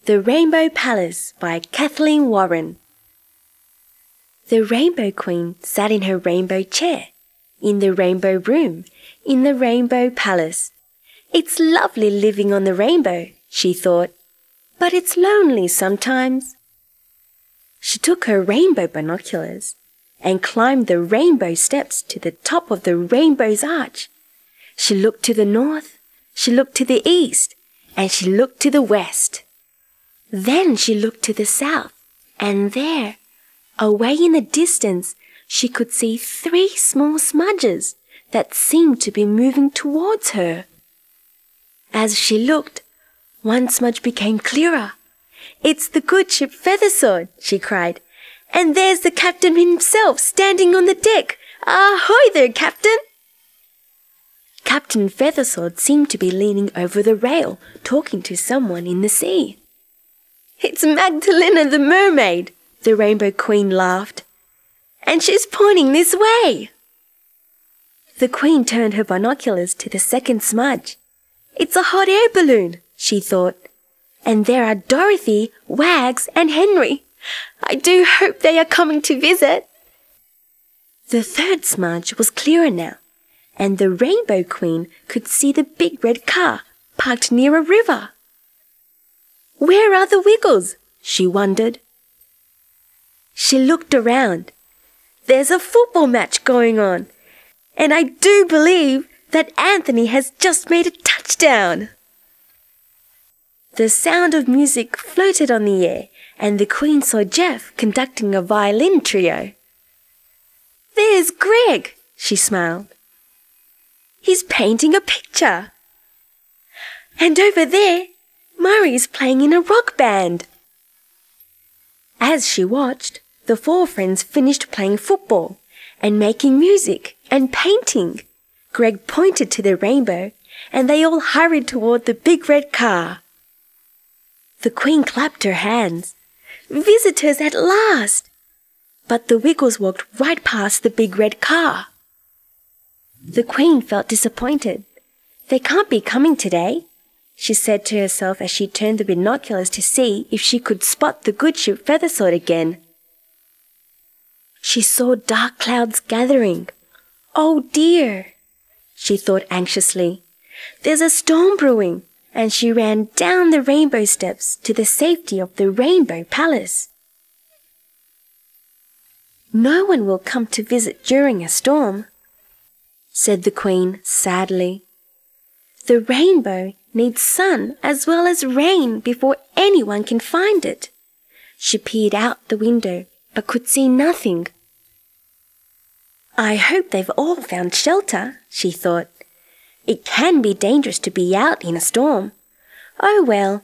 The Rainbow Palace by Kathleen Warren. The Rainbow Queen sat in her rainbow chair, in the rainbow room, in the Rainbow Palace. It's lovely living on the rainbow, she thought, but it's lonely sometimes. She took her rainbow binoculars and climbed the rainbow steps to the top of the rainbow's arch. She looked to the north, she looked to the east, and she looked to the west. Then she looked to the south, and there, away in the distance, she could see 3 small smudges that seemed to be moving towards her. As she looked, one smudge became clearer. "It's the good ship Feathersword," she cried, "and there's the captain himself standing on the deck. Ahoy there, Captain!" Captain Feathersword seemed to be leaning over the rail, talking to someone in the sea. "It's Magdalena the mermaid," the Rainbow Queen laughed, "and she's pointing this way." The Queen turned her binoculars to the second smudge. "It's a hot air balloon," she thought, "and there are Dorothy, Wags, and Henry. I do hope they are coming to visit." The third smudge was clearer now, and the Rainbow Queen could see the big red car parked near a river. Where are the Wiggles? She wondered. She looked around. There's a football match going on, and I do believe that Anthony has just made a touchdown. The sound of music floated on the air, and the Queen saw Jeff conducting a violin trio. "There's Greg," she smiled. "He's painting a picture. And over there, Murray's playing in a rock band." As she watched, the 4 friends finished playing football and making music and painting. Greg pointed to the rainbow, and they all hurried toward the big red car. The Queen clapped her hands. "Visitors at last!" But the Wiggles walked right past the big red car. The Queen felt disappointed. "They can't be coming today," she said to herself as she turned the binoculars to see if she could spot the good ship Feathersword again. She saw dark clouds gathering. "Oh dear," she thought anxiously. "There's a storm brewing," and she ran down the rainbow steps to the safety of the Rainbow Palace. "No one will come to visit during a storm," said the Queen sadly. "The rainbow needs sun as well as rain before anyone can find it." She peered out the window but could see nothing. "I hope they've all found shelter," she thought. "It can be dangerous to be out in a storm. Oh well,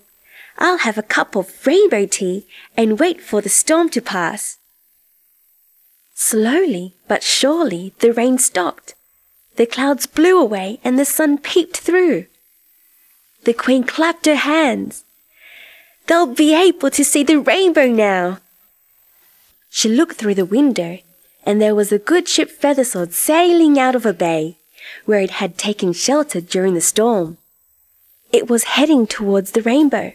I'll have a cup of rainbow tea and wait for the storm to pass." Slowly but surely the rain stopped. The clouds blew away and the sun peeped through. The Queen clapped her hands. "They'll be able to see the rainbow now." She looked through the window, and there was the good ship Feathersword sailing out of a bay, where it had taken shelter during the storm. It was heading towards the rainbow.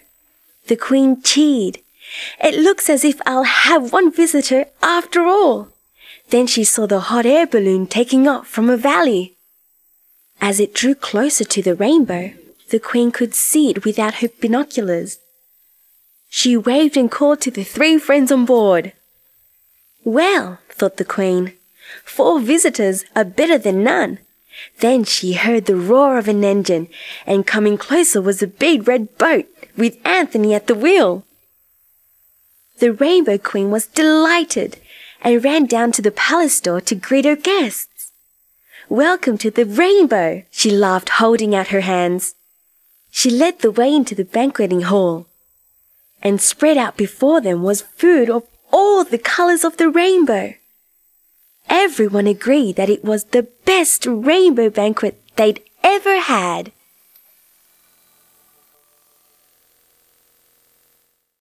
The Queen cheered. "It looks as if I'll have one visitor after all." Then she saw the hot air balloon taking off from a valley. As it drew closer to the rainbow, the Queen could see it without her binoculars. She waved and called to the 3 friends on board. "Well," thought the Queen, 4 visitors are better than none." Then she heard the roar of an engine, and coming closer was a big red boat with Anthony at the wheel. The Rainbow Queen was delighted and ran down to the palace door to greet her guests. "Welcome to the rainbow," she laughed, holding out her hands. She led the way into the banqueting hall, and spread out before them was food of all the colors of the rainbow. Everyone agreed that it was the best rainbow banquet they'd ever had.